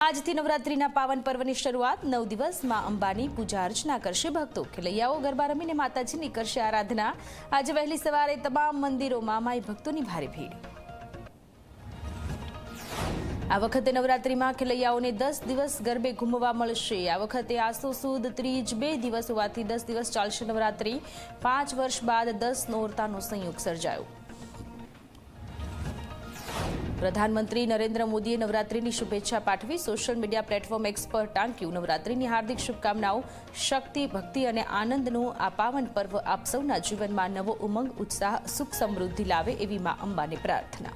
આજથી નવરાત્રીના પાવન પર્વની શરૂઆત 9 દિવસ માં અંબાની પૂજા અર્ચના કરશે ભક્તો। ખેલૈયાઓ ગરબા રમીને માતાજીની કરશે આરાધના। આજે વહેલી સવારે તમામ મંદિરોમાં માઈ ભક્તોની ભારે ભીડ। આ વખતે નવરાત્રીમાં ખેલૈયાઓને 10 દિવસ ગરબે ઘૂમવા મળશે। આ વખતે આસો સુદ ત્રીજ 2 દિવસ હોવાથી 10 દિવસ ચાલશે નવરાત્રી। 5 વર્ષ બાદ 10 નોરતાનો સંયોગ સર્જાયો। प्रधानमंत्री नरेंद्र मोदीए नवरात्रिनी शुभेच्छा पाठवी। सोशल मीडिया प्लेटफॉर्म एक्स पर टांक्यू नवरात्रिनी हार्दिक शुभकामनाओं। शक्ति भक्ति और आनंदनो आ पावन पर्व आप सौना जीवन में नवो उमंग उत्साह सुख समृद्धि लावे एवी मां अंबाने प्रार्थना।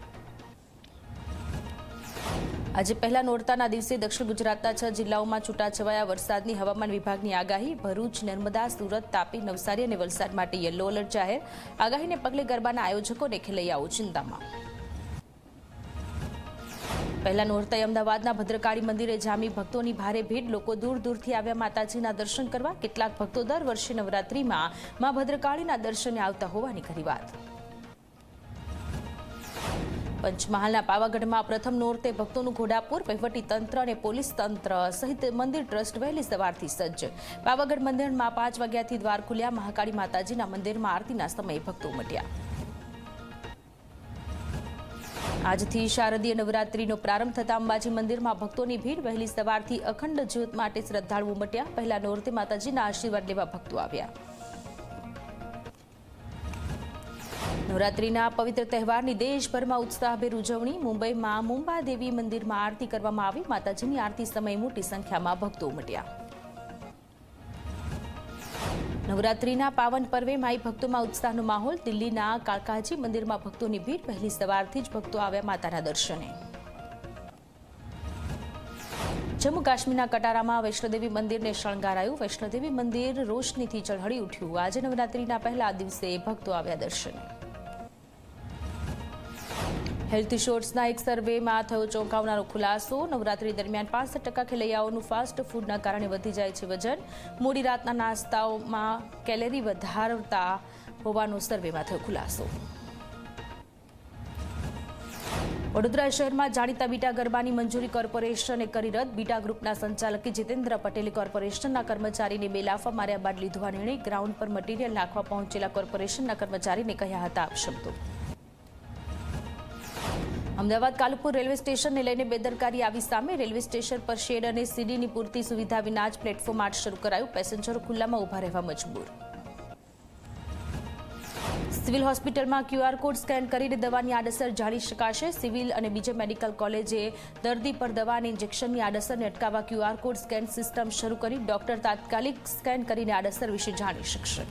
आज पहला नोरताना दिवसे दक्षिण गुजरातना 6 जिल्लाओं में छूटाछवाया वरसादनी हवामान विभागनी आगाही। भरूच, नर्मदा, सूरत, तापी, नवसारी और वलसाड माटे येलो अलर्ट जाहेर। आगाहीने पगले गरबाना आयोजकों ने खेलैयाओ चिंतामां। पहला नोरताए अमदावादना भद्रकाली मंदिरे जामी। भक्तों भारे भीड़। लोग दूर दूरथी आव्या माताजीना दर्शन करवा। केटलाक भक्तो दर वर्षे नवरात्रि में मां भद्रकाळीना दर्शने आवता होवानी खरी वात। पंचमहालना पावागढ़ में प्रथम नोरते भक्तों घोड़ापूर। वहीवटी तंत्र और पोलीस तंत्र सहित मंदिर ट्रस्ट वहेली सवारथी सज्ज। पावागढ़ मंदिर में 5 वाग्याथी द्वार खुल्या। महाकाली माताजीना मंदिर में आरतीना समये भक्तो उमट्या। આજથી શારદીય નવરાત્રીનો પ્રારંભ થતા અંબાજી મંદિરમાં ભક્તોની ભીડ। વહેલી સવારથી અખંડ જ્યોત માટે શ્રદ્ધાળુઓ ઉમટ્યા। પહેલા નોરતે માતાજીના આશીર્વાદ લેવા ભક્તો આવ્યા। નવરાત્રીના પવિત્ર તહેવારની દેશભરમાં ઉત્સાહભેર ઉજવણી। મુંબઈમાં મુંબાદેવી મંદિરમાં આરતી કરવામાં આવી। માતાજીની આરતી સમયે મોટી સંખ્યામાં ભક્તો ઉમટ્યા। नवरात्रीना पावन पर्वे माई भक्तों में उत्साहनो माहौल। दिल्लीना कालकाजी मंदिर में भक्तों की भीड़। पहली सवारथी ज भक्तो आव्या माताना दर्शने। जम्मू काश्मीरना कटारा में वैष्णोदेवी मंदिर ने शणगारायुं। वैष्णोदेवी मंदिर रोशनीथी झळहળી उठ्युं। आज नवरात्रीना पहला दिवसे भक्तो आव्या दर्शने। हेल्थ इश्योर्सना एक सर्वे में थयो चौंकावनारो खुलासो। नवरात्रि दरमियान 65% खेलैयाओनुं फास्ट फूडना कारणे वधी जाय छे वजन। मोडी रातना नास्ताओमां केलरी वधारता होवानो सर्वे में थयो खुलासो। वडोदरा शहर में जाणीता बीटा गरबानी मंजूरी कॉर्पोरेशने करी रद। बीटा ग्रुपना संचालक जितेन्द्र पटेले कॉर्पोरेशनना कर्मचारीने बेलाफा मार्या बाद लीधो आ निर्णय। ग्राउंड पर मटीरियल नाखवा पहोंचेला कॉर्पोरेशनना कर्मचारीने कह्या हता अपशब्दो। अमदावाद कालुपुर रेलवे स्टेशन ने लईने बेदरकारी आवी सामे। रेलवे स्टेशन पर शेड और सीडीनी पूरती सुविधा विना ज प्लेटफॉर्म 8 शुरू करायुं। पेसेंजरो खुल्लामां उभा रहेवा मजबूर। सिविल होस्पिटल में क्यूआर कोड स्केन करीने दवानी आडअसर जाणी शकाशे। सिविल और बीजे मेडिकल कॉलेजे दर्दी पर दवा और इंजेक्शन की आडअसर ने अटकाववा क्यूआर कोड स्केन सिस्टम शुरू करी। डॉक्टर तात्कालिक स्केन करीने आडअसर विषे जाणी शकशे।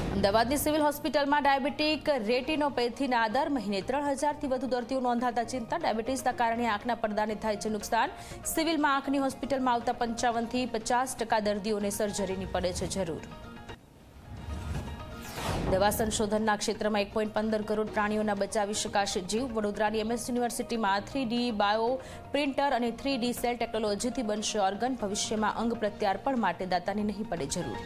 अमदावादनी सिविल होस्पिटल में डायबिटिक रेटिनोपेथीना दर महीने 3000 थी वधु दर्दीओ नोंधाता चिंता। डायबिटीसना कारणे आंखना પડદાને થાય છે નુકસાન। સિવિલમાં આંખની હોસ્પિટલમાં આવતા 55 થી 50% દર્દીઓને સર્જરીની પડે છે જરૂર। દવા સંશોધનના ક્ષેત્રમાં 1.15 કરોડ પ્રાણીઓના બચાવી શકાશે જીવ। વડોદરાની એમએસ યુનિવર્સિટીમાં 3D બાયો પ્રિન્ટર અને 3D સેલ ટેકનોલોજીથી બનશે ઓર્ગન। ભવિષ્યમાં અંગ પ્રત્યાર્પણ માટે દાતાની નહીં પડે જરૂર।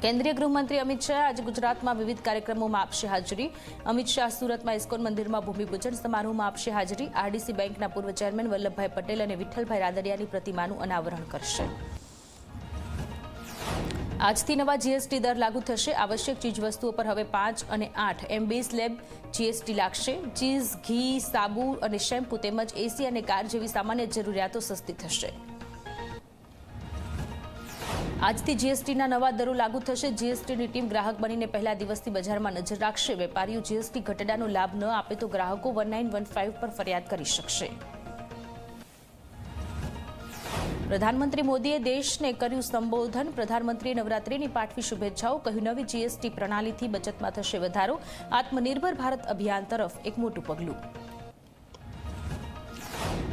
केन्द्रीय गृहमंत्री अमित शाह आज गुजरात में विविध कार्यक्रमों में आपशे हाजरी। अमित शाह सूरत में इस्कोन मंदिर में भूमिपूजन समारोह में आपशे हाजरी। आरडीसी बेंकना पूर्व चेरमेन वल्लभभाई पटेल और विठ्ठलभाई रादडियानी प्रतिमानुं अनावरण करशे। આજથી નવા જીએસટી દર લાગુ થશે। આવશ્યક ચીજવસ્તુઓ પર હવે 5 અને 8 MB સ્લેબ જીએસટી લાગશે। ચીઝ, ઘી, સાબુ અને શેમ્પૂ તેમજ એસી અને કાર જેવી સામાન્ય જરૂરિયાતો સસ્તી થશે। આજથી જીએસટીના નવા દરો લાગુ થશે। જીએસટીની ટીમ ગ્રાહક બનીને પહેલા દિવસથી બજારમાં નજર રાખશે। વેપારીઓ જીએસટી ઘટાડાનો લાભ ન આપે તો ગ્રાહકો 1915 પર ફરિયાદ કરી શકશે। प्रधानमंत्री मोदीए देशने कर्युं संबोधन। प्रधानमंत्रीए नवरात्रिनी पाठवी शुभेच्छाओ। કહ્યું નવી જીએસટી પ્રણાલીથી બચતમાં થશે વધારો। આત્મનિર્भर भारत अभियान तरफ एक मोटું પગલું।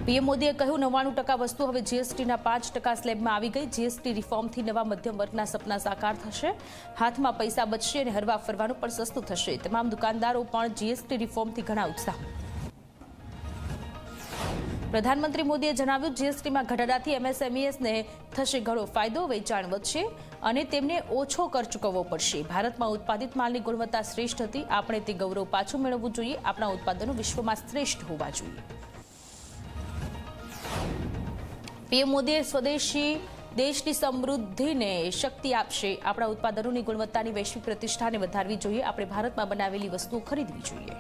पीएम मोदीए કહ્યું 99% वस्तु હવે जीएसटीना 5% स्लेबમાં આવી ગઈ। जीएसटी रिफॉर्मથી નવા મધ્યમ વર્ગના સપના સાકાર થશે। હાથમાં પૈસા બચશે અને હરવા ફરવાનું પણ સસ્તું થશે। તમામ દુકાનદારો પણ जीएसटी रिफॉर्मથી ઘણા ઉત્સાહ। प्रधानमंत्री मोदीए જણાવ્યું જીએસટીમાં ઘટાડાથી એમએસએમઈએસને થશે ઘણો ફાયદો। વેચાણ વધશે। અને તેમને ઓછો કર ચૂકવવો પડશે. ભારતમાં ઉત્પાદિત માલની ગુણવત્તા શ્રેષ્ઠ હતી. આપણે તે ગૌરવ પાછું મેળવવું જોઈએ. આપણા ઉત્પાદનો વિશ્વમાં શ્રેષ્ઠ હોવા જોઈએ. પીએમ મોદીએ સ્વદેશી દેશની સમૃદ્ધિને શક્તિ આપશે. આપણા ઉત્પાદનોની ગુણવત્તાની વૈશ્વિક પ્રતિષ્ઠાને વધારવી જોઈએ. આપણે ભારતમાં બનાવેલી વસ્તુઓ ખરીદવી જોઈએ.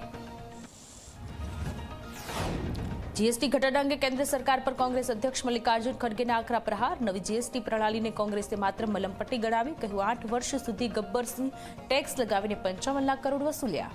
જીએસટી ઘટાડા અંગે કેન્દ્ર સરકાર પર કોંગ્રેસ અધ્યક્ષ મલ્લિકાર્જુન ખડગેના આકરા પ્રહાર. નવી જીએસટી પ્રણાલીને કોંગ્રેસે માત્ર મલમપટ્ટી ગણાવી. કહ્યું 8 વર્ષ સુધી ગબ્બરસિંહ ટેક્સ લગાવીને 55 લાખ કરોડ વસૂલ્યા.